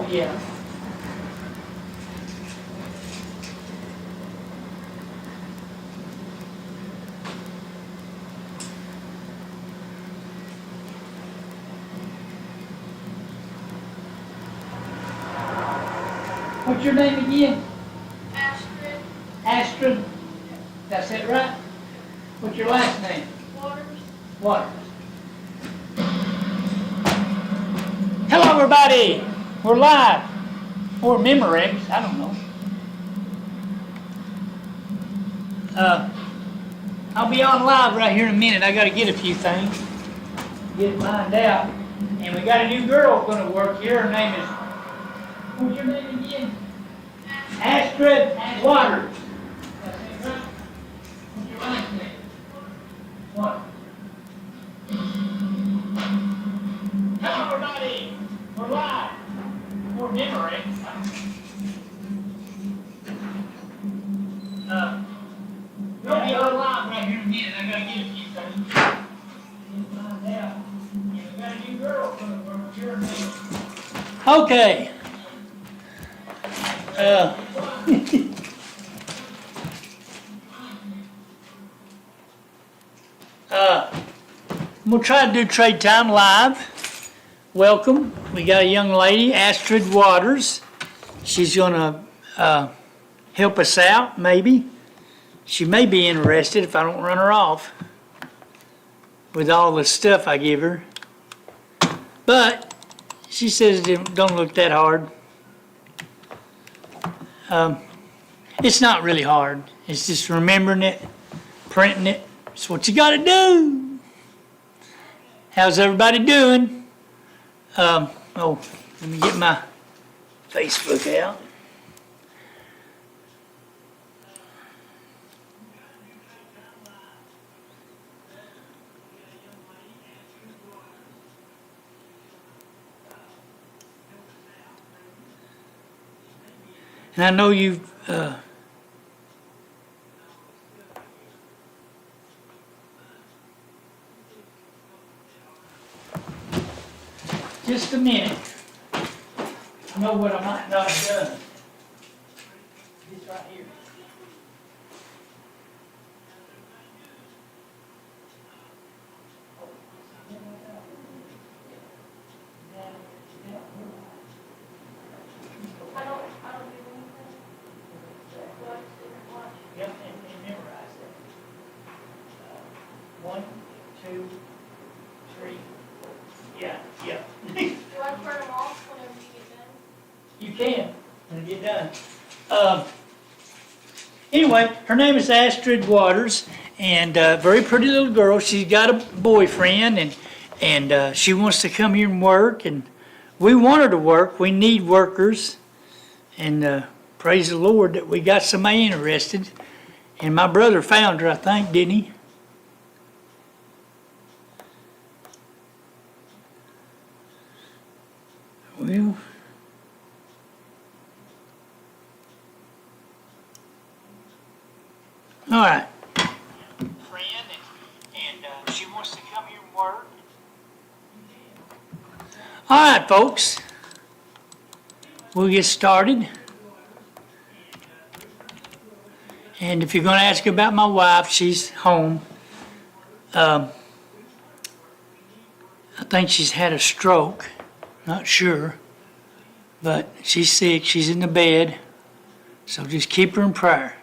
Yeah. What's your name again? Astrid Astrid? That's it, right? What's your last name? Waters. Waters. Hello, everybody. We're live. Or Memorex, I don't know. I'll be on live right here in a minute. I got to get a few things. Get it lined out. And we got a new girl going to work here. Her name is, what's your name again? Astrid Waters. That's it, right? What's your last name? Waters. Hello, everybody. We're live. Or Memorex. We'll be on live right here in a minute. I gotta get a few things. Get lined out. And we got a new girl coming to work here. Okay. I'm gonna try to do Trade Time live. Welcome. We got a young lady, Astrid Waters. She's gonna help us out, maybe. She may be interested if I don't run her off with all the stuff I give her. But she says it don't look that hard. It's not really hard. It's just remembering it, printing it. It's what you gotta do. How's everybody doing? Let me get my Facebook out. And I know you've just a minute. I know what I might not have done. This right here. I don't do anything. Watch, watch. Yep, and memorize it. 1, 2, 3. Yeah. Do I turn them off whenever you get done? You can, when you get done. Anyway, her name is Astrid Waters, and very pretty little girl. She's got a boyfriend, and she wants to come here and work, and we want her to work. We need workers, and praise the Lord that we got somebody interested. And my brother found her, I think, didn't he? Well, all right. Friend, and she wants to come here and work. All right, folks. We'll get started. And if you're going to ask about my wife, she's home. I think she's had a stroke. Not sure. But she's sick. She's in the bed. So just keep her in prayer.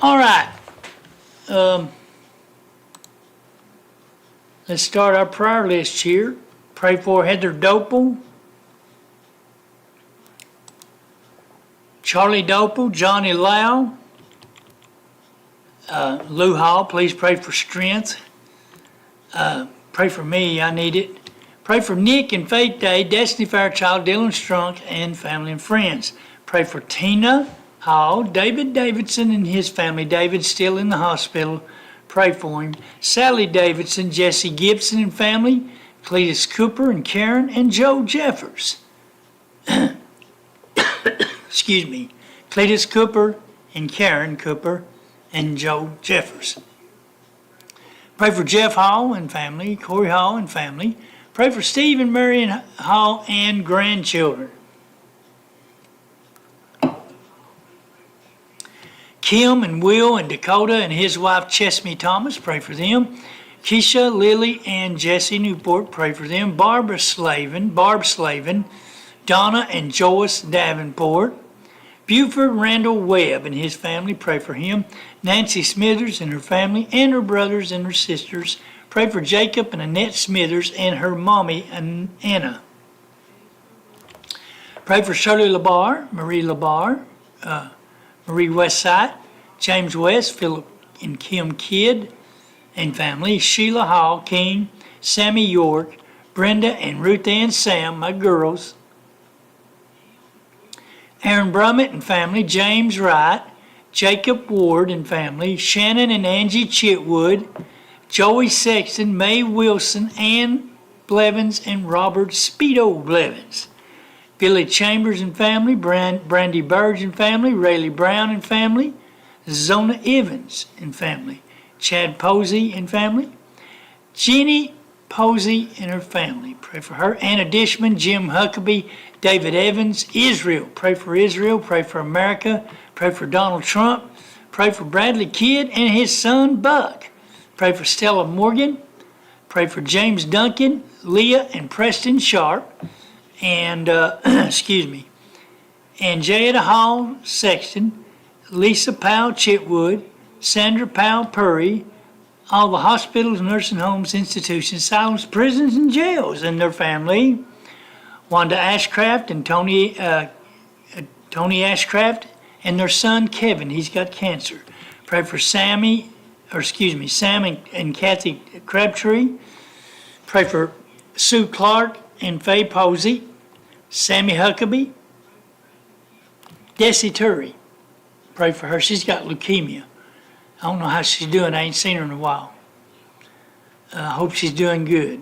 All right. Let's start our prayer list here. Pray for Heather Dopel, Charlie Dopel, Johnny Lau, Lou Hall. Please pray for strength. Pray for me. I need it. Pray for Nick and Faith Day, Destiny Fairchild, Dylan Strunk, and family and friends. Pray for Tina Hall, David Davidson and his family. David's still in the hospital. Pray for him. Sally Davidson, Jesse Gibson and family. Cletus Cooper and Karen and Joe Jeffers. Excuse me. Cletus Cooper and Karen Cooper and Joe Jeffers. Pray for Jeff Hall and family, Corey Hall and family. Pray for Steve and Marion Hall and grandchildren. Kim and Will and Dakota and his wife Chesme Thomas, pray for them. Keisha, Lily, and Jesse Newport, pray for them. Barb Slavin, Donna and Joyce Davenport. Buford Randall Webb and his family, pray for him. Nancy Smithers and her family, and her brothers and her sisters. Pray for Jacob and Annette Smithers and her mommy, Anna. Pray for Shirley LaBar, Marie LaBar, Marie Westside, James West, Philip and Kim Kidd and family, Sheila Hall King, Sammy York, Brenda and Ruth Ann Sam, my girls, Aaron Brummett and family, James Wright, Jacob Ward and family, Shannon and Angie Chitwood, Joey Sexton, Mae Wilson, Ann Blevins, and Robert Speedo Blevins. Billy Chambers and family, Brandy Burge and family, Rayleigh Brown and family, Zona Evans and family, Chad Posey and family, Jeannie Posey and her family. Pray for her. Anna Dishman, Jim Huckabee, David Evans, Israel. Pray for Israel. Pray for America. Pray for Donald Trump. Pray for Bradley Kidd and his son Buck. Pray for Stella Morgan. Pray for James Duncan, Leah and Preston Sharp, and and Jada Hall Sexton, Lisa Powell Chitwood, Sandra Powell Purry, all the hospitals, nursing homes, institutions, asylums, prisons, and jails and their family. Wanda Ashcraft and Tony Ashcraft and their son Kevin. He's got cancer. Pray for Sam and Kathy Crabtree. Pray for Sue Clark and Faye Posey, Sammy Huckabee, Desi Turry. Pray for her. She's got leukemia. I don't know how she's doing. I ain't seen her in a while. I hope she's doing good.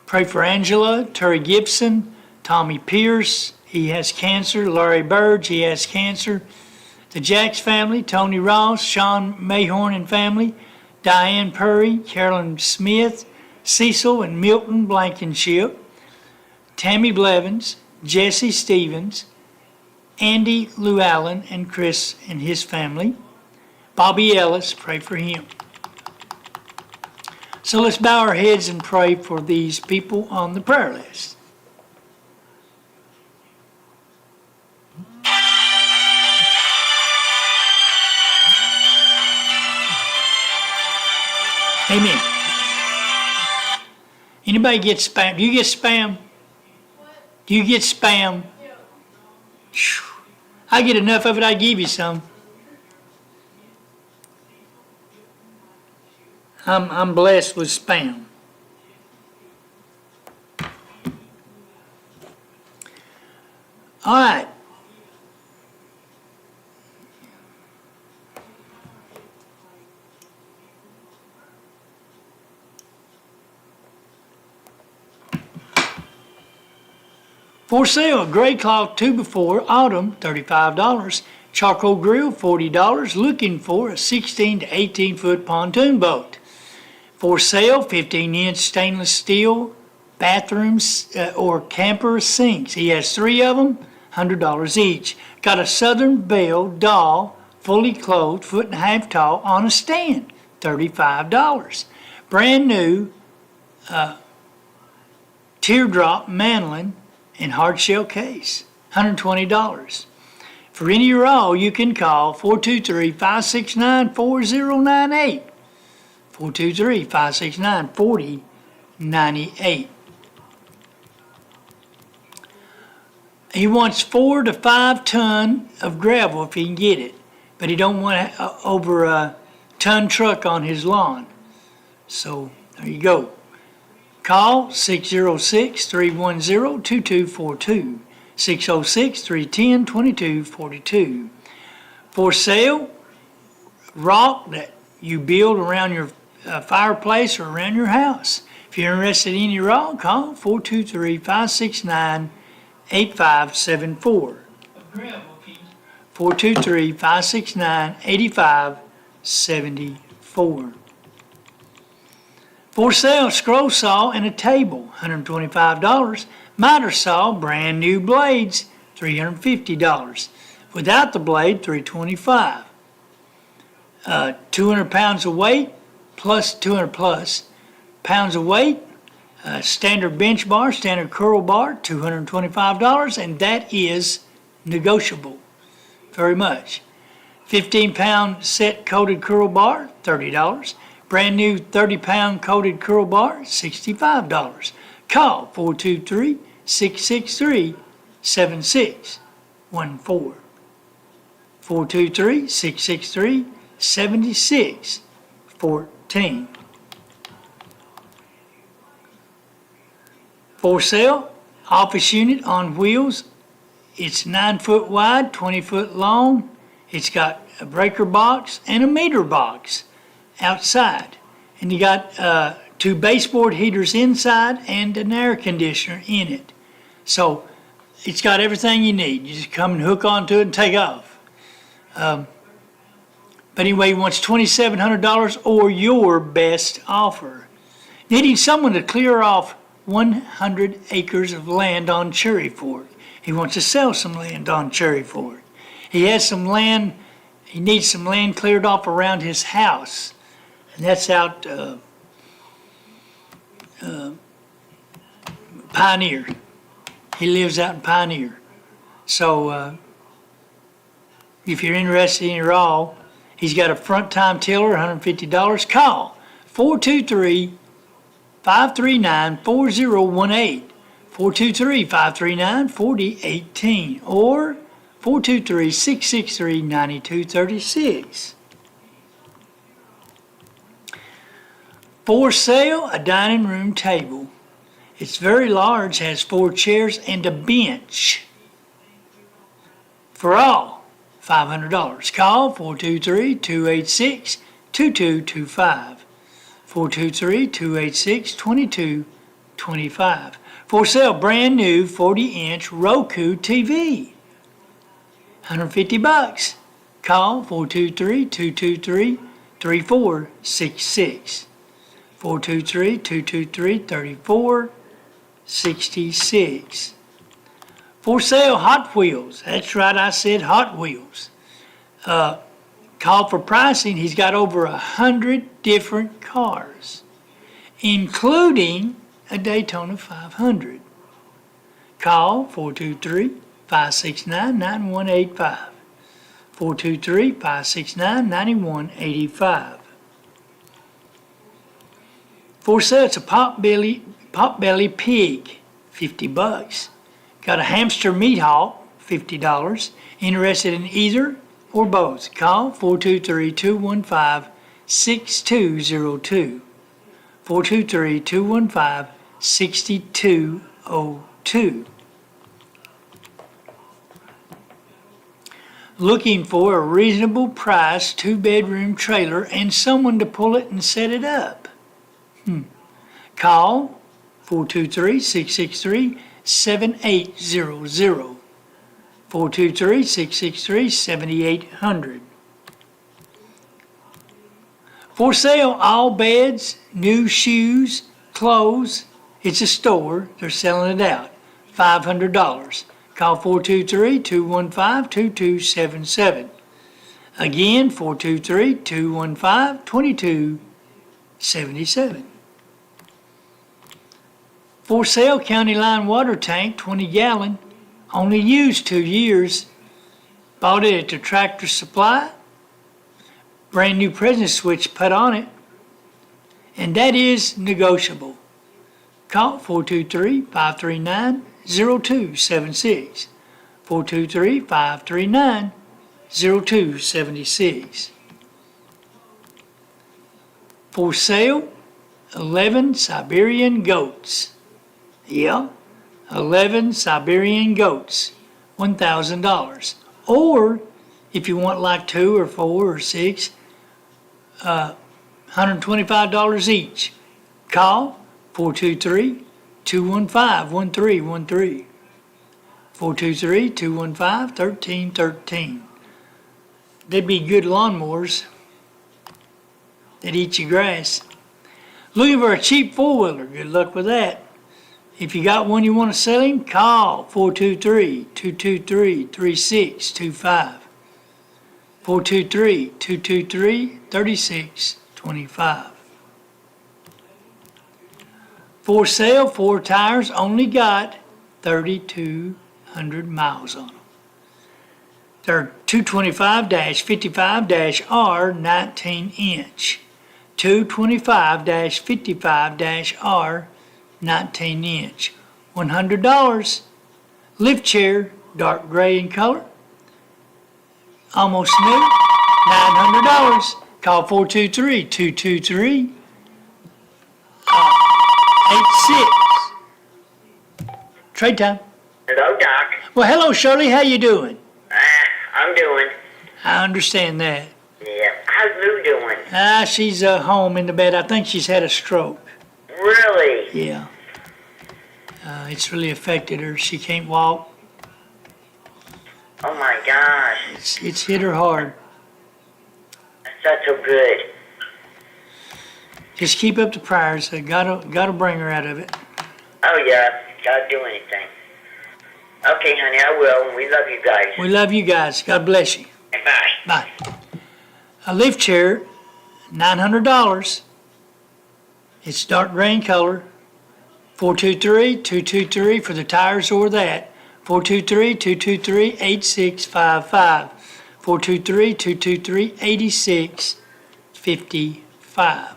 Pray for Angela, Terry Gibson, Tommy Pierce. He has cancer. Larry Burge, he has cancer. The Jacks family, Tony Ross, Sean Mayhorn and family, Diane Purry, Carolyn Smith, Cecil and Milton Blankenship, Tammy Blevins, Jesse Stevens, Andy Llewellyn and Chris and his family, Bobby Ellis, pray for him. So let's bow our heads and pray for these people on the prayer list. Amen. Anybody get spam? Do you get spam? What? Do you get spam? Yeah. Phew. I get enough of it, I give you some. I'm blessed with spam. All right. For sale, gray cloth 2x4 Autumn, $35. Charcoal grill, $40. Looking for a 16 to 18 foot pontoon boat. For sale, 15-inch stainless steel bathrooms or camper sinks. He has 3 of them, $100 each. Got a Southern Belle doll, fully clothed, 1.5 feet tall, on a stand, $35. Brand new teardrop mandolin and hard shell case, $120. For any or all, you can call 423-569-4098. 423-569-4098. He wants 4 to 5 ton of gravel if he can get it, but he don't want over a ton truck on his lawn. So there you go. Call 606-310-2242, 606-310-2242. For sale, rock that you build around your fireplace or around your house. If you're interested in any rock, call 423-569-8574. 423-569-8574. For sale, scroll saw and a table, $125. Miter saw, brand new blades, $350. Without the blade, $325. 200 pounds of weight, plus 200 plus pounds of weight. Standard bench bar, standard curl bar, $225, and that is negotiable very much. 15-pound set coated curl bar, $30. Brand new 30-pound coated curl bar, $65. Call 423-663-7614. 423-663-7614. For sale, office unit on wheels. It's 9 foot wide, 20 foot long. It's got a breaker box and a meter box outside. And you got 2 baseboard heaters inside and an air conditioner in it. So it's got everything you need. You just come and hook onto it and take off. But anyway, he wants $2,700 or your best offer. Needing someone to clear off 100 acres of land on Cherry Fork. He wants to sell some land on Cherry Fork. He has some land, he needs some land cleared off around his house. And that's out Pioneer. He lives out in Pioneer. So if you're interested in it all, he's got a front time tiller, $150. Call 423-539-4018, 423-539-4018, or 423-663-9236. For sale, a dining room table. It's very large, has 4 chairs and a bench. For all, $500. Call 423-286-2225. 423-286-2225. For sale, brand new 40-inch Roku TV. $150. Call 423-223-3466. 423-223-3466. For sale, Hot Wheels. That's right, I said Hot Wheels. Call for pricing. He's got over 100 different cars, including a Daytona 500. Call 423-569-9185. 423-569-9185. For sale, it's a Potbelly pig, $50. Got a hamster meat hawk, $50. Interested in either or both? Call 423-215-6202. 423-215-6202. Looking for a reasonable price 2-bedroom trailer and someone to pull it and set it up? Call 423-663-7800. 423-663-7800. For sale, all beds, new shoes, clothes. It's a store. They're selling it out. $500. Call 423-215-2277. Again, 423-215-2277. For sale, County Line water tank, 20 gallon. Only used 2 years. Bought it at the Tractor Supply. Brand new president switch put on it. And that is negotiable. Call 423-539-0276. 423-539-0276. For sale, 11 Siberian goats. Yeah, 11 Siberian goats, $1,000. Or if you want like 2 or 4 or 6, $125 each. Call 423-215-1313. 423-215-1313. They'd be good lawnmowers that eat your grass. Looking for a cheap four-wheeler, good luck with that. If you got one you want to sell him, call 423-223-3625. 423-223-3625. For sale, 4 tires, only got 3,200 miles on them. They're 225-55-R 19-inch. 225-55-R 19-inch. $100. Lift chair, dark gray in color. Almost new. $900. Call 423-223-86. Trade time. Hello, Doc. Well, hello, Shirley. How you doing? I'm doing. I understand that. Yeah. How's Lou doing? She's home in the bed. I think she's had a stroke. Really? Yeah. It's really affected her. She can't walk. Oh my gosh. It's hit her hard. That's not so good. Just keep up the prayers. Gotta bring her out of it. Oh yeah. Gotta do anything. Okay, honey, I will. We love you guys. We love you guys. God bless you. Bye. Bye. A lift chair, $900. It's dark gray in color. 423-223 for the tires or that. 423-223-8655. 423-223-8655.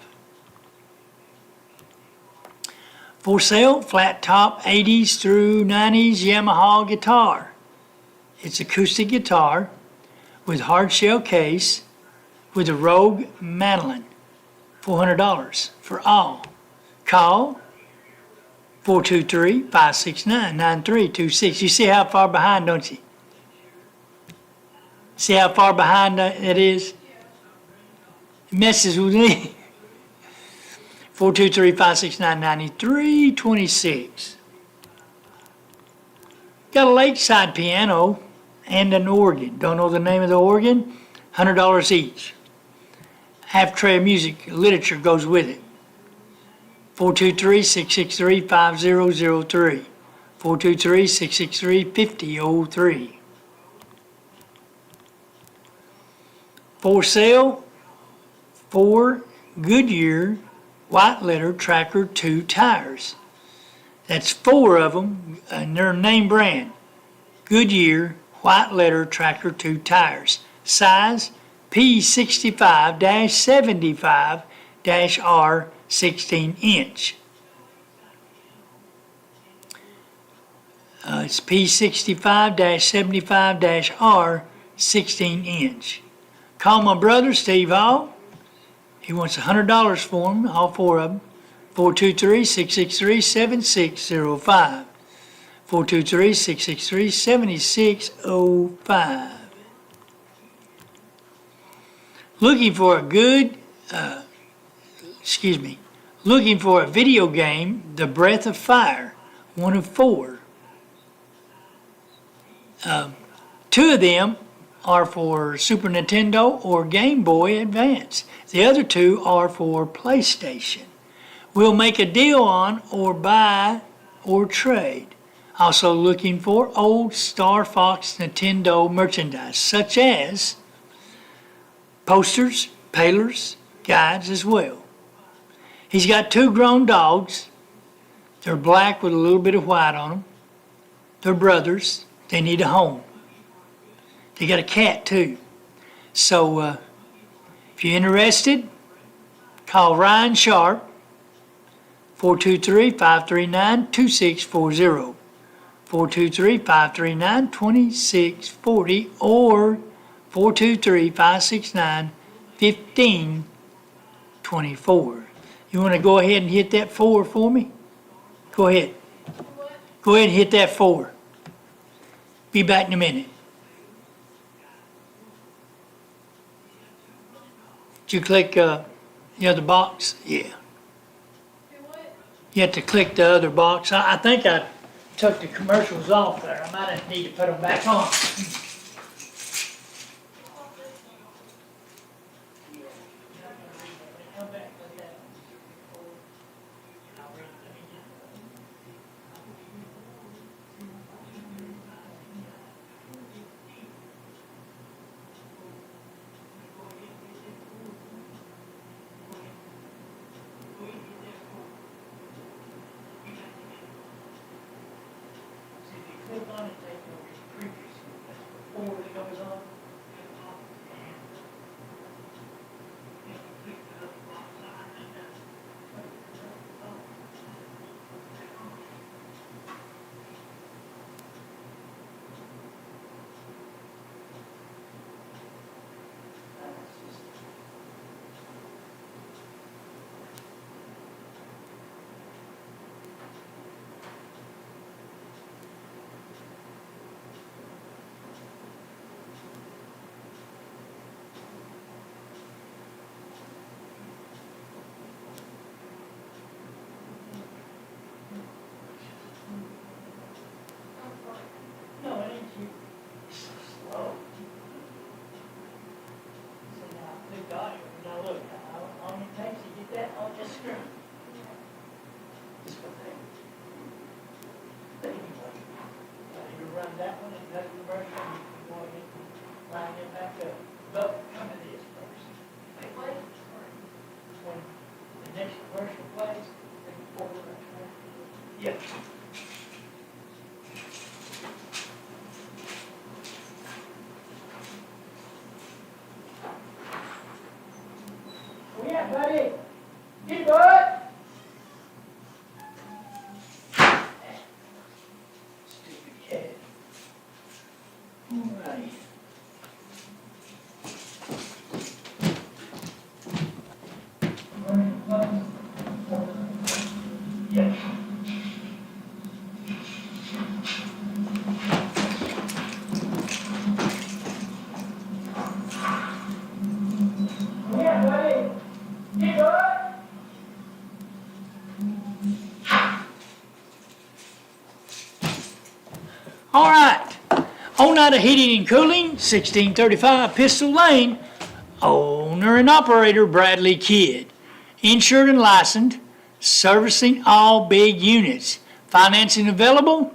For sale, flat top 80s through 90s Yamaha guitar. It's acoustic guitar with hard shell case with a Rogue mandolin. $400 for all. Call 423-569-9326. You see how far behind, don't you? See how far behind it is? It messes with me. 423-569-9326. Got a lakeside piano and an organ. Don't know the name of the organ? $100 each. Half tray of music, literature goes with it. 423-663-5003. 423-663-5003. For sale, 4 Goodyear white letter Tracker 2 tires. That's 4 of them, and they're name brand. Goodyear white letter Tracker 2 tires. Size P65-75-R 16-inch. It's P65-75-R 16-inch. Call my brother, Steve Hall. He wants $100 for them, all 4 of them. 423-663-7605. 423-663-7605. Looking for a looking for a video game, The Breath of Fire, one of 4. 2 of them are for Super Nintendo or Game Boy Advance. The other 2 are for PlayStation. We'll make a deal on or buy or trade. Also looking for old Star Fox Nintendo merchandise, such as posters, palers, guides as well. He's got 2 grown dogs. They're black with a little bit of white on them. They're brothers. They need a home. They got a cat too. So if you're interested, call Ryan Sharp, 423-539-2640, 423-539-2640, or 423-569-1524. You want to go ahead and hit that 4 for me? Go ahead. Go ahead and hit that 4. Be back in a minute. Did you click the other box? Yeah. You have to click the other box. I think I took the commercials off there. I might need to put them back on. that one, and that's the first one, you can go ahead and line it back up. But come to this first. What? When the next commercial plays, then forward right there. Yeah. Where you at, buddy? Get bud! Stupid cat. All right. Yeah. Yeah, buddy. Get bud! All right. Oneida Heating and Cooling, 1635 Pistol Lane. Owner and operator Bradley Kidd. Insured and licensed, servicing all big units. Financing available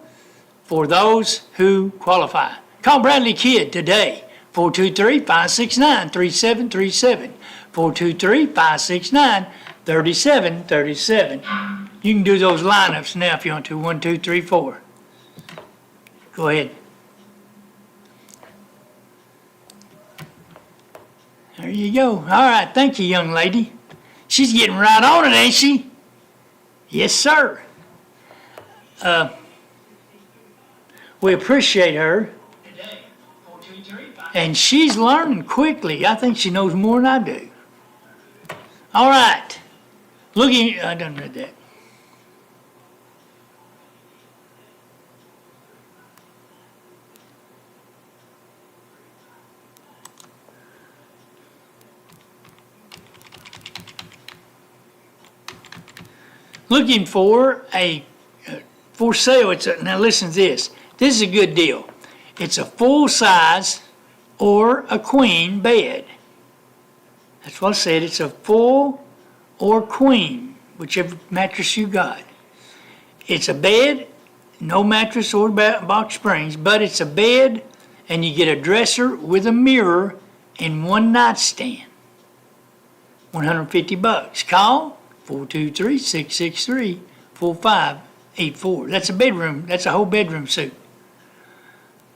for those who qualify. Call Bradley Kidd today, 423-569-3737. 423-569-3737. You can do those lineups now if you want to. 1, 2, 3, 4. Go ahead. There you go. All right, thank you, young lady. She's getting right on it, ain't she? Yes, sir. We appreciate her. And she's learning quickly. I think she knows more than I do. All right. Looking, I done read that. Looking for a for sale. Now listen to this. This is a good deal. It's a full size or a queen bed. That's what I said. It's a full or queen, whichever mattress you got. It's a bed, no mattress or box springs, but it's a bed, and you get a dresser with a mirror and one nightstand. $150. Call 423-663-4584. That's a bedroom. That's a whole bedroom suite.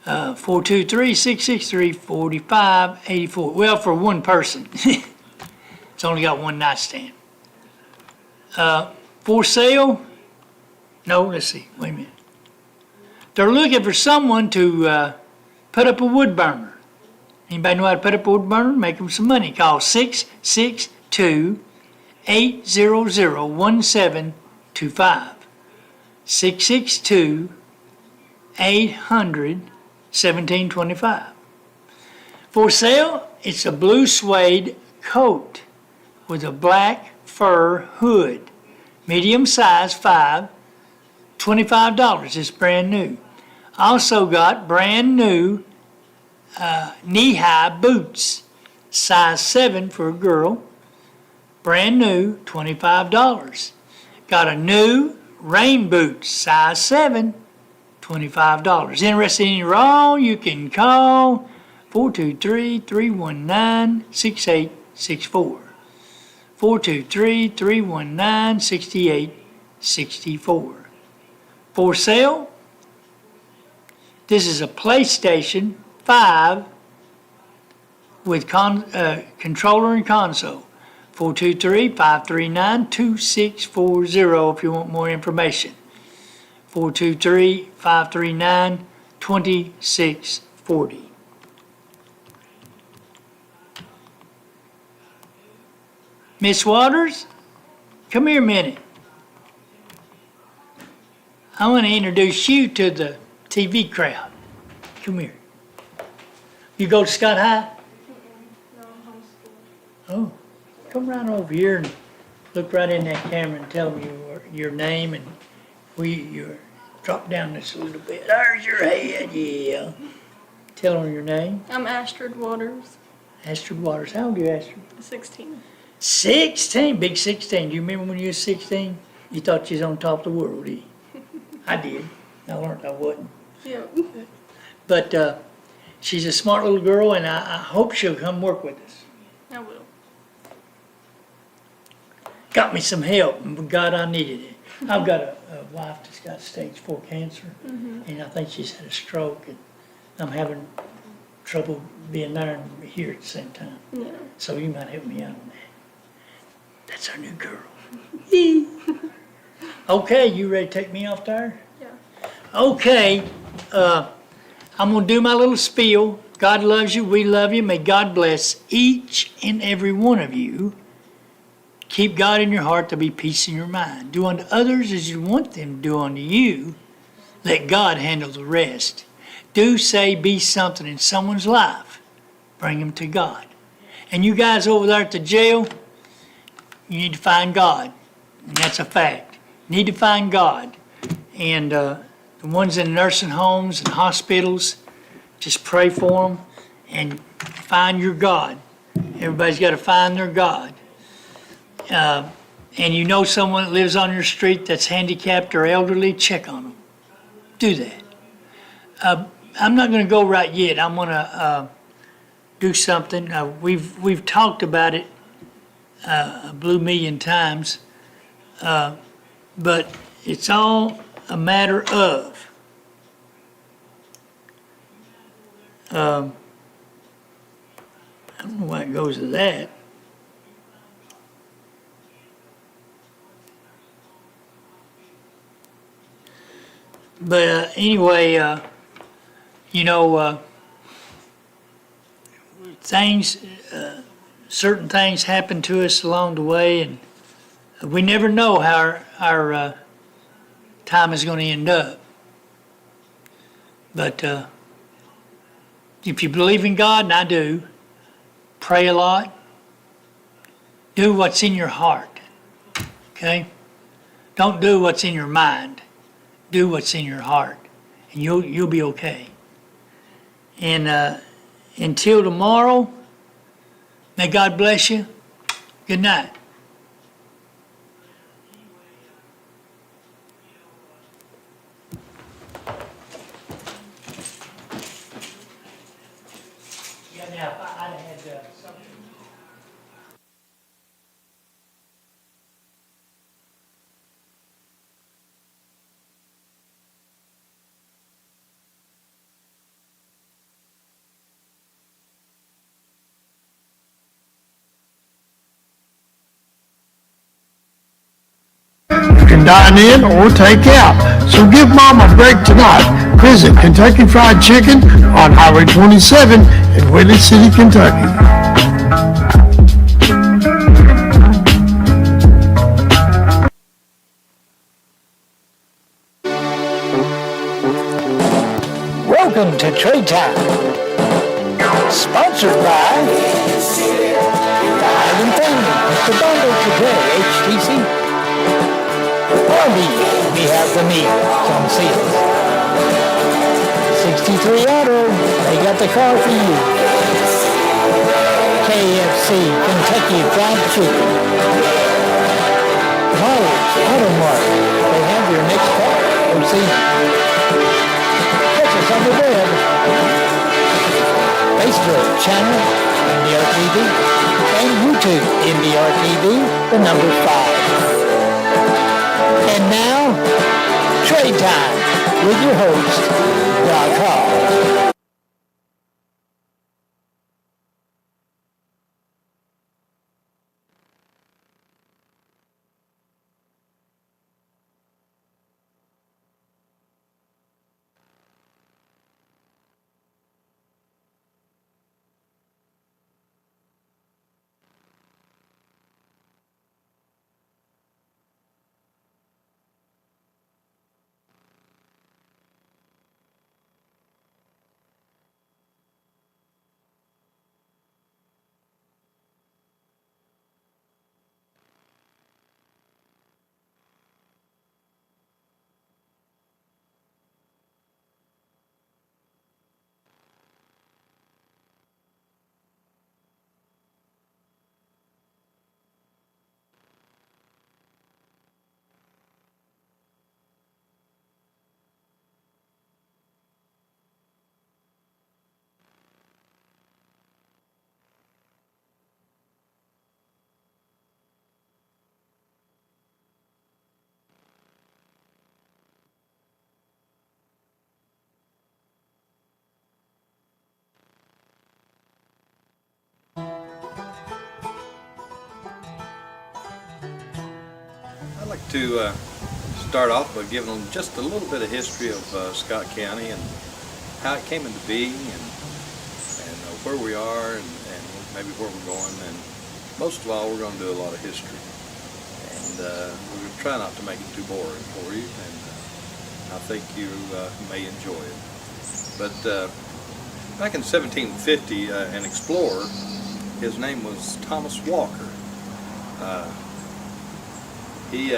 423-663-4584. Well, for one person. It's only got one nightstand. For sale? No, let's see. Wait a minute. They're looking for someone to put up a wood burner. Anybody know how to put up a wood burner? Make them some money. Call 662-800-1725. 662-800-1725. For sale, it's a blue suede coat with a black fur hood. Medium size 5, $25. It's brand new. Also got brand new knee-high boots, size 7 for a girl. Brand new, $25. Got a new rain boot, size 7, $25. Interested in your all, you can call 423-319-6864. 423-319-6864. For sale, this is a PlayStation 5 with controller and console. 423-539-2640 if you want more information. 423-539-2640. Miss Waters, come here a minute. I want to introduce you to the TV crowd. Come here. You go to Scott High? No, I'm homeschooled. Oh, come right over here and look right in that camera and tell me your name and you're drop down this a little bit. There's your head, yeah. Tell them your name. I'm Astrid Waters, Astrid Waters. How old are you, Astrid? 16. 16, big 16. Do you remember when you were 16? You thought you was on top of the world, did you? I did. I learned I wasn't. Yeah. But she's a smart little girl, and I hope she'll come work with us. I will. Got me some help, and God, I needed it. I've got a wife that's got stage 4 cancer, and I think she's had a stroke, and I'm having trouble being there and here at the same time. Yeah. So you might help me out on that. That's our new girl. Okay, you ready to take me off there? Yeah. Okay, I'm gonna do my little spiel. God loves you, we love you. May God bless each and every one of you. Keep God in your heart, to be peace in your mind. Do unto others as you want them to do unto you. Let God handle the rest. Do, say, be something in someone's life. Bring them to God. And you guys over there at the jail, you need to find God. And that's a fact. You need to find God. And the ones in nursing homes and hospitals, just pray for them and find your God. Everybody's got to find their God. And you know someone that lives on your street that's handicapped or elderly, check on them. Do that. I'm not going to go right yet. I'm going to do something. We've talked about it a blue million times, but it's all a matter of I don't know why it goes to that. But anyway, you know, things, certain things happen to us along the way, and we never know how our time is going to end up. But if you believe in God, and I do, pray a lot, do what's in your heart, okay? Don't do what's in your mind. Do what's in your heart, and you'll be okay. And until tomorrow, may God bless you. Good night. Yeah, now, if I'd had something. You can dine in or take out. So give Mom a break tonight. Visit Kentucky Fried Chicken on Highway 27 in Willie City, Kentucky. Welcome to Trade Time, sponsored by Ivan Family, Mr. Bundle today, HTC. Arby, we have the meat on sale. 63 Auto, they got the car for you. KFC, Kentucky Fried Chicken. Myers Auto Mart, they have your next car. Go see. Catch us on the web. Facebook channel, NDR TV, and YouTube, NDR TV, the number 5. And now, Trade Time with your host, Doc Hall. to start off by giving them just a little bit of history of Scott County and how it came into being and where we are and maybe where we're going. And most of all, we're going to do a lot of history. And we're going to try not to make it too boring for you. And I think you may enjoy it. But back in 1750, an explorer, his name was Thomas Walker. He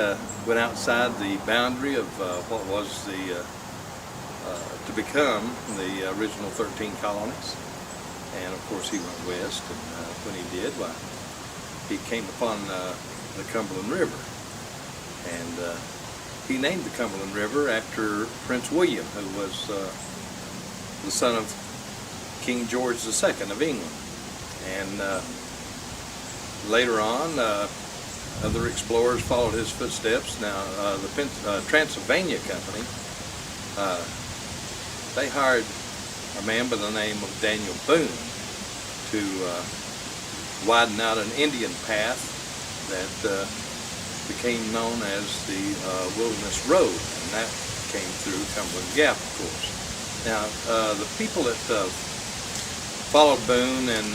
went outside the boundary of what was to become the original 13 colonies. And of course he went west, and when he did, well, he came upon the Cumberland River. And he named the Cumberland River after Prince William, who was the son of King George II of England. And later on, other explorers followed his footsteps. Now, the Transylvania Company, they hired a man by the name of Daniel Boone to widen out an Indian path that became known as the Wilderness Road, and that came through Cumberland Gap, of course. Now, the people that followed Boone and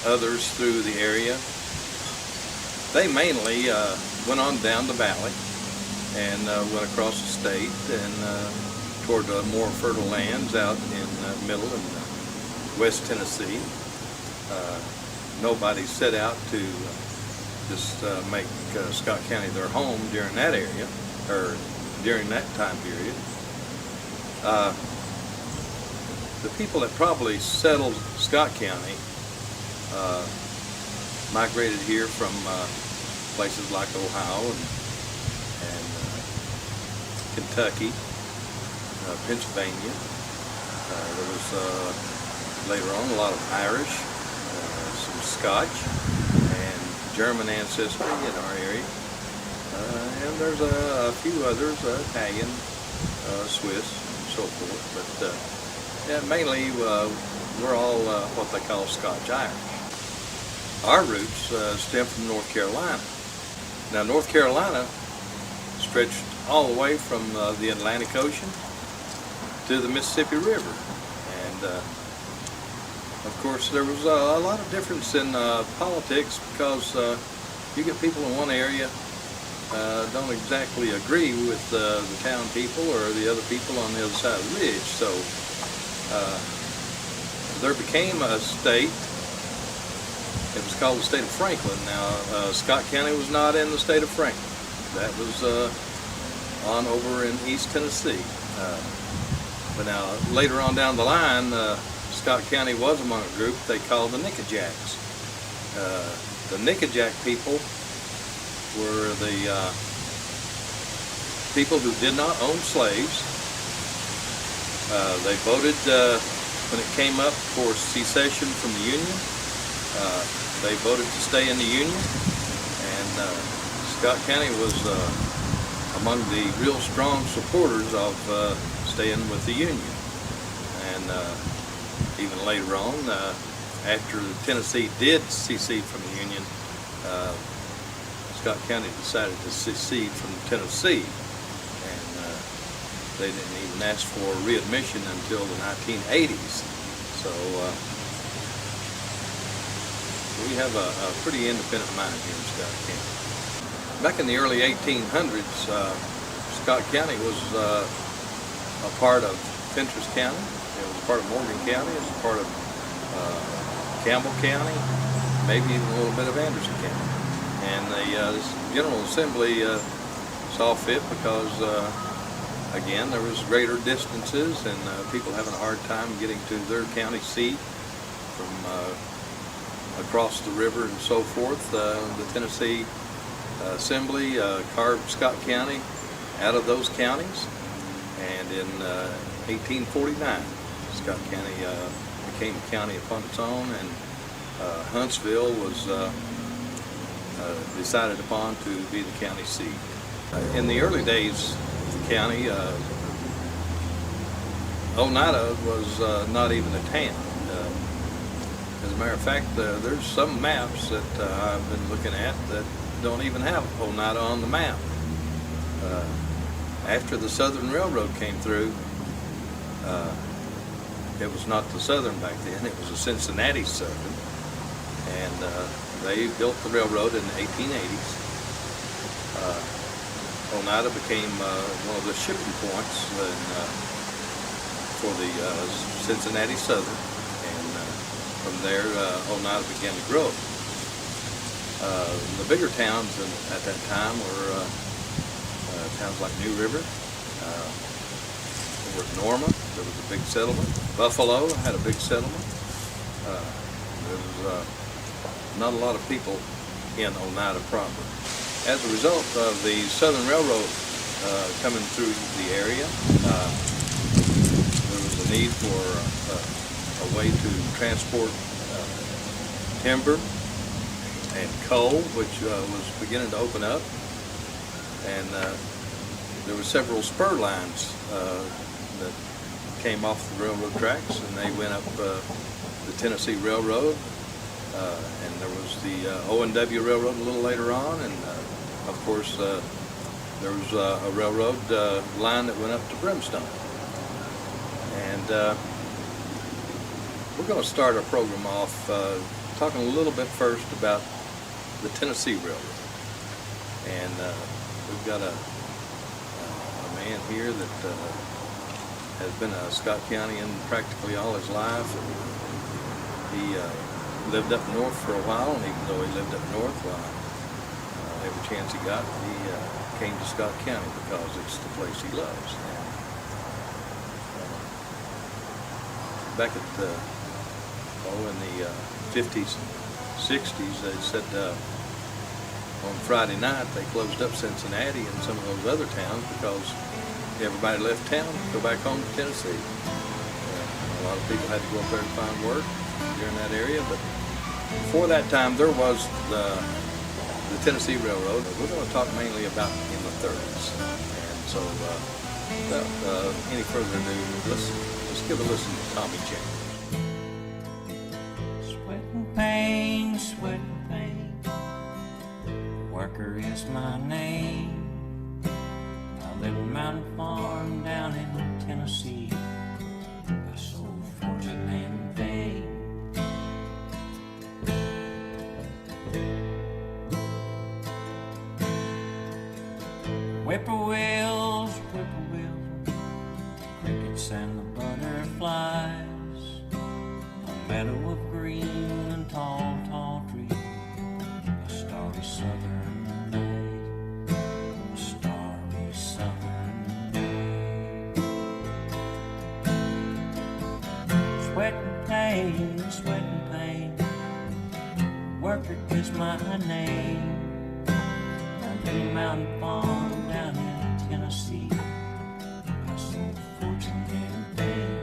others through the area, they mainly went on down the valley and went across the state and toward more fertile lands out in middle and west Tennessee. Nobody set out to just make Scott County their home during that area, or during that time period. The people that probably settled Scott County migrated here from places like Ohio and Kentucky, Pennsylvania. There was later on a lot of Irish, some Scotch, and German ancestry in our area. And there's a few others, Italian, Swiss, and so forth. But yeah, mainly we're all what they call Scotch-Irish. Our roots stem from North Carolina. Now, North Carolina stretched all the way from the Atlantic Ocean to the Mississippi River. And of course, there was a lot of difference in politics because you get people in one area don't exactly agree with the town people or the other people on the other side of the ridge. So there became a state. It was called the state of Franklin. Now, Scott County was not in the state of Franklin. That was on over in East Tennessee. But now, later on down the line, Scott County was among a group they called the Nickajacks. The Nickajack people were the people who did not own slaves. They voted when it came up for secession from the Union. They voted to stay in the Union, and Scott County was among the real strong supporters of staying with the Union. And even later on, after Tennessee did secede from the Union, Scott County decided to secede from Tennessee, and they didn't even ask for readmission until the 1980s. So we have a pretty independent mind here in Scott County. Back in the early 1800s, Scott County was a part of Fentress County. It was a part of Morgan County. It was a part of Campbell County, maybe even a little bit of Anderson County. And the General Assembly saw fit because, again, there was greater distances and people having a hard time getting to their county seat from across the river and so forth. The Tennessee Assembly carved Scott County out of those counties, and in 1849 Scott County became a county upon its own, and Huntsville was decided upon to be the county seat. In the early days of the county, Oneida was not even a town. As a matter of fact, there's some maps that I've been looking at that don't even have Oneida on the map. After the Southern Railroad came through, it was not the Southern back then, it was the Cincinnati Southern, and they built the railroad in the 1880s. Oneida became one of the shipping points for the Cincinnati Southern, and from there Oneida began to grow. The bigger towns at that time were towns like New River. Over at Norma, there was a big settlement. Buffalo had a big settlement. There was not a lot of people in Oneida proper. As a result of the Southern Railroad coming through the area, there was a need for a way to transport timber and coal, which was beginning to open up. And there were several spur lines that came off the railroad tracks, and they went up the Tennessee Railroad, and there was the O&W Railroad a little later on, and of course there was a railroad line that went up to Brimstone. And we're going to start our program off talking a little bit first about the Tennessee Railroad. And we've got a man here that has been a Scott County practically all his life. And he lived up north for a while, and even though he lived up north, every chance he got, he came to Scott County because it's the place he loves. And, back at in the 50s, 60s, they said on Friday night they closed up Cincinnati and some of those other towns because everybody left town to go back home to Tennessee. A lot of people had to go up there to find work during that area, but before that time there was the Tennessee Railroad. We're going to talk mainly about in the 30s. And so without any further ado, let's give a listen to Tommy James. Sweat and pain, sweat and pain, worker is my name. I live in Mountain Farm down in Tennessee. I sold fortune and fame. Whippoorwills, whippoorwills, crickets and the butterflies, a meadow of green and tall, tall trees, a starry southern night, a starry southern night. Sweat and pain, sweat and pain, worker is my name. In Mountain Farm down in Tennessee, I sold fortune and fame.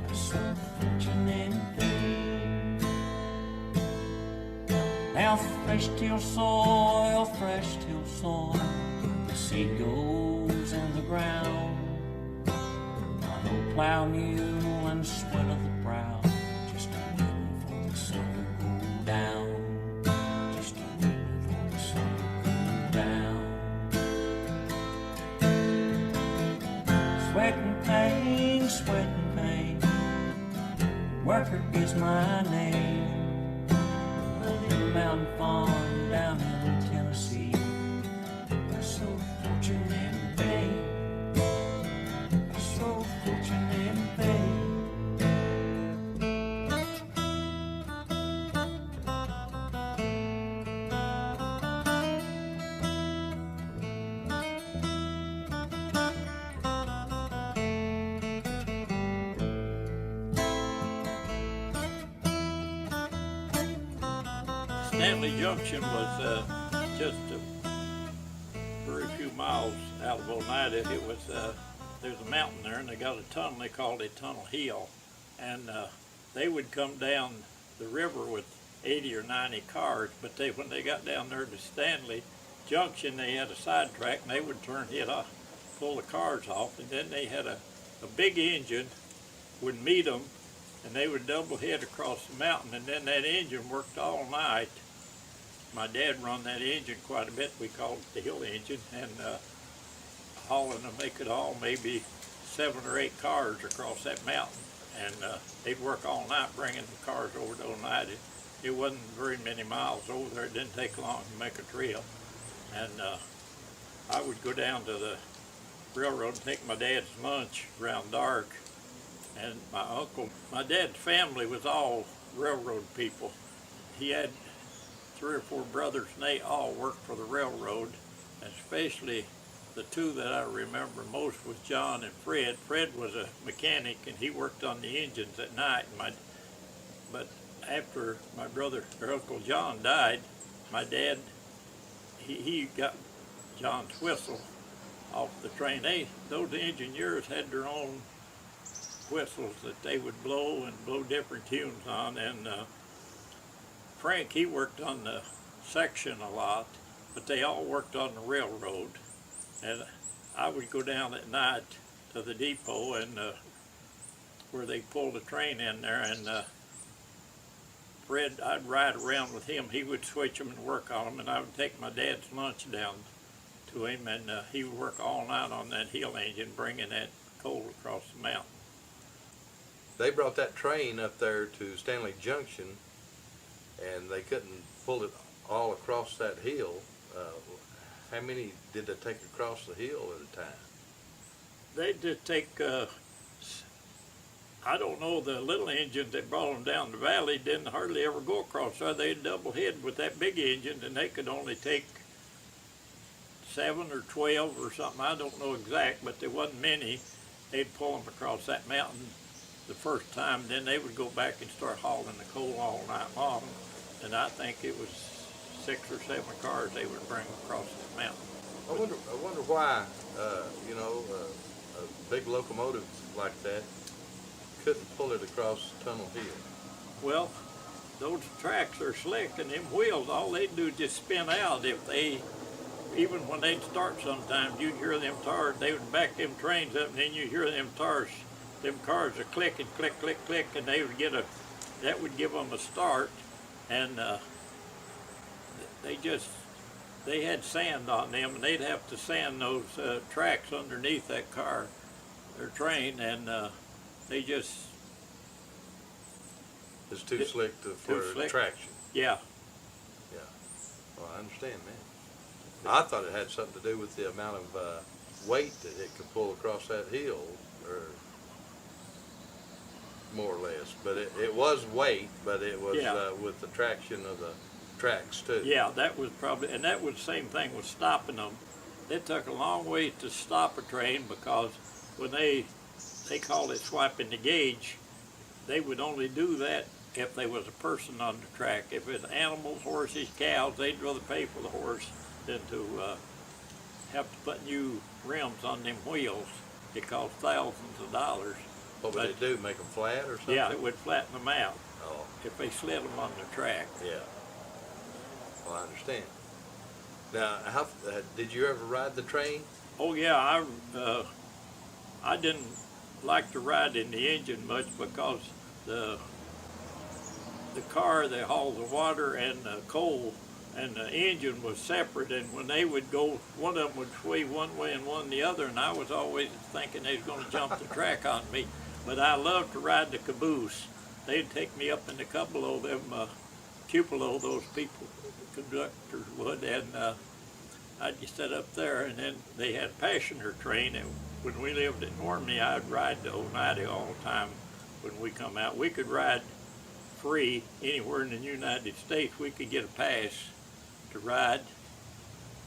I sold fortune and fame. Now fresh till soil, the seed goes in the ground. I know plow mule and sweat of the brow, just waiting for the sun to go down. Sweat and pain, sweat and pain, worker is my name. I live in a mountain farm down in Tennessee. I sold fortune and fame. I sold fortune and fame. Stanley Junction was just a very few miles out of Oneida. It was there's a mountain there, and they got a tunnel. They called it Tunnel Hill, and they would come down the river with 80 or 90 cars. But when they got down there to Stanley Junction, they had a sidetrack, and they would pull the cars off, and then they had a big engine would meet them, and they would double head across the mountain, and then that engine worked all night my dad run that engine quite a bit. We called it the hill engine, and hauling them, they could haul maybe 7 or 8 cars across that mountain. And they'd work all night bringing the cars over to Oneida. It wasn't very many miles over there. It didn't take long to make a trip. And I would go down to the railroad and take my dad's lunch around dark. And my dad's family was all railroad people. He had 3 or 4 brothers, and they all worked for the railroad, especially the 2 that I remember most was John and Fred. Fred was a mechanic, and he worked on the engines at night. But after my brother or Uncle John died, my dad, he got John's whistle off the train. Those engineers had their own whistles that they would blow and blow different tunes on. And Frank, he worked on the section a lot, but they all worked on the railroad. And I would go down at night to the depot and where they pulled the train in there, and Fred, I'd ride around with him. He would switch them and work on them, and I would take my dad's lunch down to him, and he would work all night on that hill engine, bringing that coal across the mountain. They brought that train up there to Stanley Junction, and they couldn't pull it all across that hill. How many did they take across the hill at a time? They did take, I don't know, the little engines that brought them down the valley didn't hardly ever go across there. They'd double head with that big engine, and they could only take 7 or 12 or something. I don't know exact, but there wasn't many. They'd pull them across that mountain the first time, then they would go back and start hauling the coal all night long. And I think it was 6 or 7 cars they would bring across the mountain. I wonder why, a big locomotive like that couldn't pull it across Tunnel Hill. Well, those tracks are slick, and them wheels, all they do is just spin out. Even when they'd start sometimes, you'd hear them tires, they would back them trains up, and then you hear them tires, them cars are clicking, click, click, click, and they would that would give them a start, and they had sand on them, and they'd have to sand those tracks underneath that car, their train, and It's too slick for slick. traction. Yeah. Yeah. Well, I understand that. I thought it had something to do with the amount of weight that it could pull across that hill, or more or less. But it was weight, but it was with the traction of the tracks too. Yeah, that was probably, and that was the same thing with stopping them. It took a long way to stop a train, because when they called it swiping the gauge, they would only do that if there was a person on the track. If it was animals, horses, cows, they'd rather pay for the horse than to have to put new rims on them wheels. It cost thousands of dollars. What would they do, make them flat or something? Yeah, it would flatten them out Oh, if they slid them on the track. yeah. Well, I understand. Now, did you ever ride the train? Oh yeah, I didn't like to ride in the engine much, because the car, they hauled the water and the coal, and the engine was separate, and when they would go, one of them would sway one way and one the other, and I was always thinking they was going to jump the track on me. But I loved to ride the caboose. They'd take me up in the cupola, cupola, those people, conductors would, and I'd just sit up there, and then they had passenger train, and when we lived in Normandy, I'd ride to Oneida all the time when we come out. We could ride free anywhere in the United States. We could get a pass to ride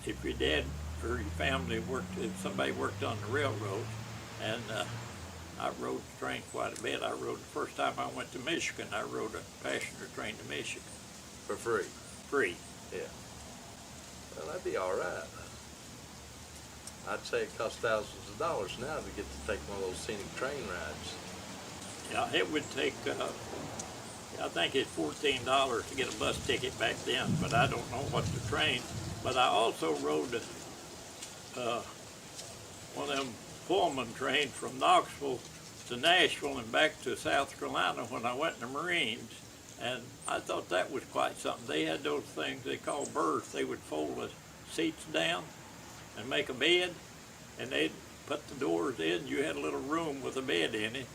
if your dad or your family if somebody worked on the railroad. And I rode the train quite a bit. I rode the first time I went to Michigan, I rode a passenger train to Michigan. For free? Free. Yeah. Well, that'd be all right. I'd say it costs thousands of dollars now to get to take one of those scenic train rides. Yeah, it would take, I think it's $14 to get a bus ticket back then, but I don't know what the train. But I also rode one of them Pullman trains from Knoxville to Nashville and back to South Carolina when I went in the Marines. And I thought that was quite something. They had those things they call berths. They would fold the seats down and make a bed, and they'd put the doors in. You had a little room with a bed in it,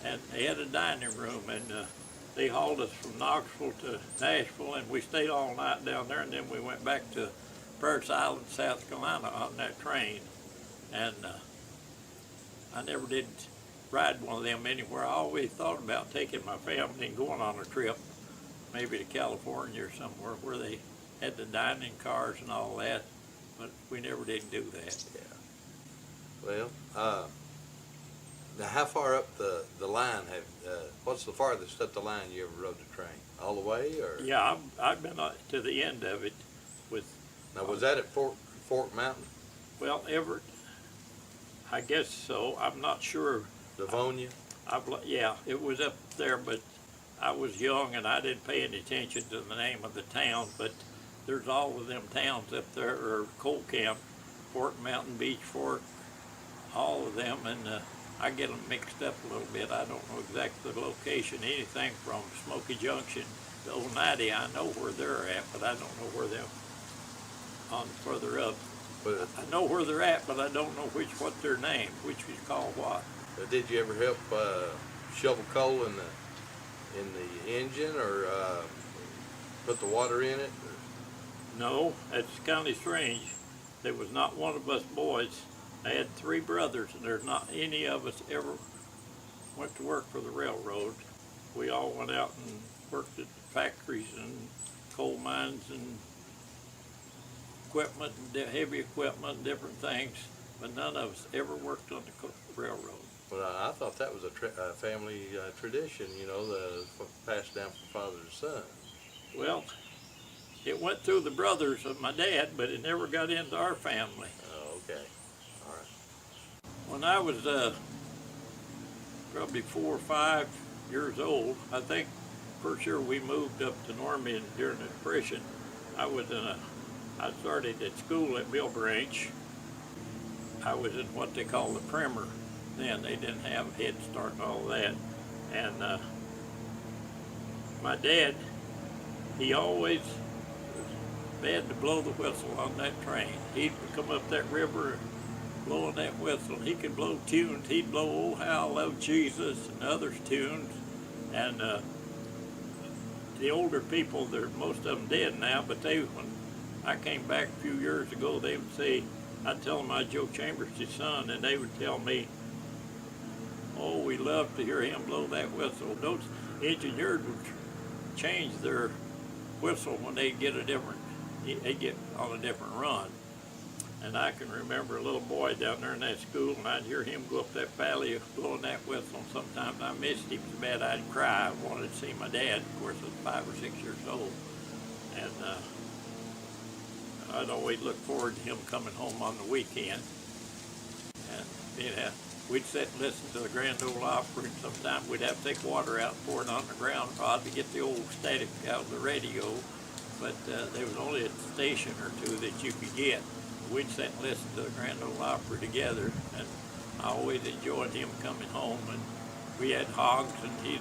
and they had a dining room. And they hauled us from Knoxville to Nashville, and we stayed all night down there, and then we went back to Parris Island, South Carolina on that train. And I never did ride one of them anywhere. I always thought about taking my family and going on a trip, maybe to California or somewhere where they had the dining cars and all that, but we never did do that. Well, now how far up the line what's the farthest up the line you ever rode the train? All the way, or? Yeah, I've been to the end of it with, Now, was that at Fort Mountain, well, Everett, I guess so. I'm not sure. Livonia? Yeah, it was up there, but I was young and I didn't pay any attention to the name of the town, but there's all of them towns up there, or Coal Camp, Fort Mountain, Beach Fork, all of them, and I get them mixed up a little bit. I don't know exactly the location. Anything from Smoky Junction to Old 90, I know where they're at, but I don't know where they're on further up. But I know where they're at, but I don't know what their name, which is called what. did you ever help shovel coal in the engine, or put the water in it? No, it's kind of strange. There was not one of us boys. I had 3 brothers, and there's not any of us ever went to work for the railroad. We all went out and worked at factories and coal mines and equipment, and heavy equipment, and different things, but none of us ever worked on the railroad. Well, I thought that was a family tradition, passed down from father to son. Well, it went through the brothers of my dad, but it never got into our family. Oh, okay. All right. When I was probably 4 or 5 years old, I think for sure we moved up to Norman during the Depression. I started at school at Mill Branch. I was in what they call the primer then. They didn't have Head Start and all that. And my dad, he always was bad to blow the whistle on that train. He'd come up that river blowing that whistle. He could blow tunes. He'd blow "Oh How I Love Jesus" and others tunes. And the older people, most of them dead now, but when I came back a few years ago, they would say, I'd tell them I was Joe Chambers' son, and they would tell me, oh, we love to hear him blow that whistle. Those engineers would change their whistle when they get on a different run. And I can remember a little boy down there in that school, and I'd hear him go up that valley blowing that whistle. Sometimes I missed him so bad I'd cry. I wanted to see my dad. Of course, I was 5 or 6 years old. And I'd always look forward to him coming home on the weekend. And we'd sit and listen to the Grand Ole Opry, and sometimes we'd have to take water out and pour it on the ground rod to get the old static out of the radio. But there was only a station or 2 that you could get. We'd sit and listen to the Grand Ole Opry together, and I always enjoyed him coming home. And we had hogs, and he'd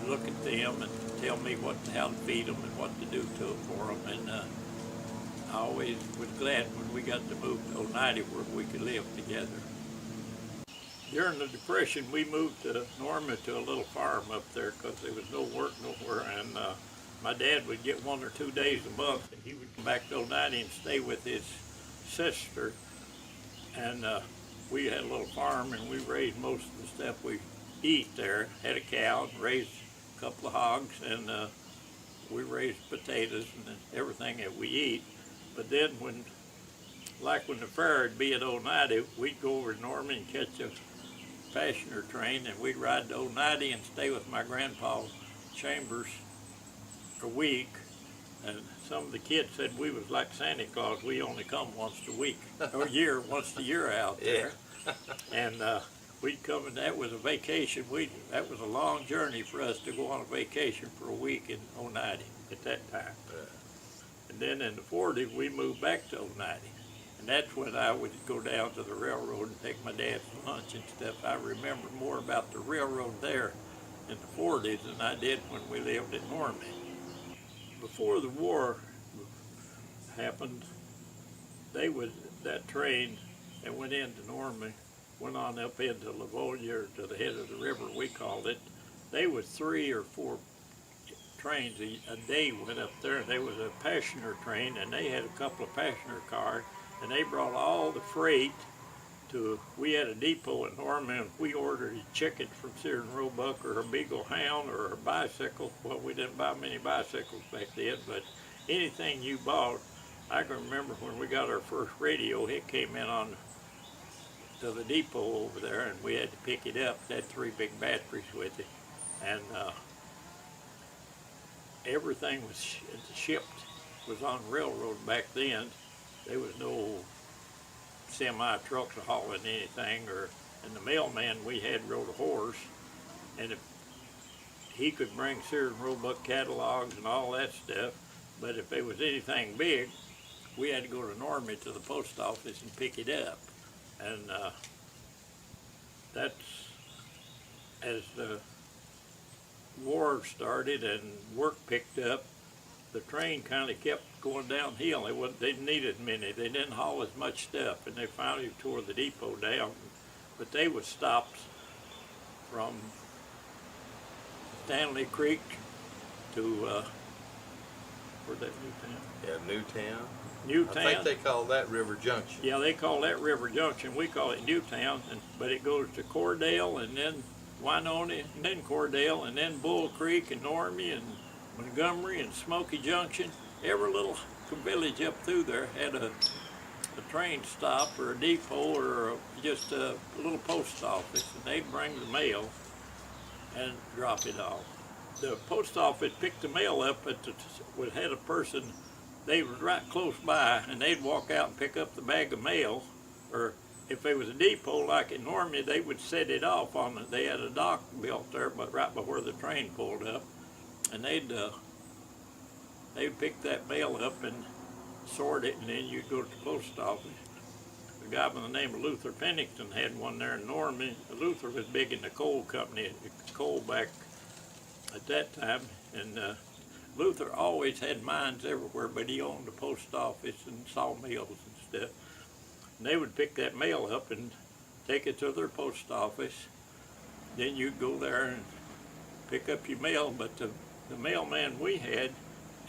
look at them and tell me how to feed them and what to do to them for them. And I always was glad when we got to move to Old 90 where we could live together. During the Depression, we moved to Norman to a little farm up there because there was no work nowhere, and my dad would get 1 or 2 days a month, and he would come back to Old 90 and stay with his sister. And we had a little farm, and we raised most of the stuff we eat there. Had a cow and raised a couple of hogs, and we raised potatoes and everything that we eat. But then when the fair would be at Old 90, we'd go over to Norman and catch a passenger train, and we'd ride to Old 90 and stay with my grandpa Chambers a week. And some of the kids said we was like Santa Claus. We only come once a week, or once a year out there. And we'd come, and that was a vacation. That was a long journey for us to go on a vacation for a week in Old 90 at that time. And then in the 40s, we moved back to Old 90. And that's when I would go down to the railroad and take my dad for lunch and stuff. I remember more about the railroad there in the 40s than I did when we lived in Normandy. Before the war happened, that train that went into Normandy went on up into Livonia, or to the head of the river, we called it. They was 3 or 4 trains a day went up there, and there was a passenger train, and they had a couple of passenger cars, and they brought all the freight to, we had a depot in Norman, and we ordered a chicken from Sears and Roebuck, or a Beagle Hound, or a bicycle. Well, we didn't buy many bicycles back then, but anything you bought, I can remember when we got our first radio, it came in on to the depot over there, and we had to pick it up. It had 3 big batteries with it, and everything was shipped, was on railroad back then. There was no semi trucks hauling anything, and the mailman we had rode a horse, and if he could bring Sears and Roebuck catalogs and all that stuff, but if there was anything big, we had to go to Normandy to the post office and pick it up. And that's, as the war started and work picked up, the train kind of kept going downhill. They didn't need as many. They didn't haul as much stuff, and they finally tore the depot down. But they was stopped from Stanley Creek to where's that, Newtown? Yeah, Newtown. Newtown. I think they call that River Junction. Yeah, they call that River Junction. We call it Newtown, but it goes to Cordell, and then Winona, and then Cordell, and then Bull Creek, and Normandy, and Montgomery, and Smoky Junction. Every little village up through there had a train stop or a depot or just a little post office, and they'd bring the mail and drop it off. The post office picked the mail up, had a person, they was right close by, and they'd walk out and pick up the bag of mail, or if there was a depot like in Normandy, they would set it off on it. They had a dock built there, but right by where the train pulled up, and they'd pick that mail up and sort it, and then you'd go to the post office. A guy by the name of Luther Pennington had one there in Normandy. Luther was big in the coal company, coal back at that time, and Luther always had mines everywhere, but he owned a post office and sawmills and stuff. And they would pick that mail up and take it to their post office. Then you'd go there and pick up your mail, but the mailman we had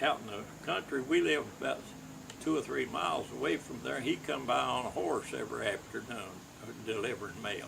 out in the country, we lived about 2 or 3 miles away from there. He'd come by on a horse every afternoon delivering mail.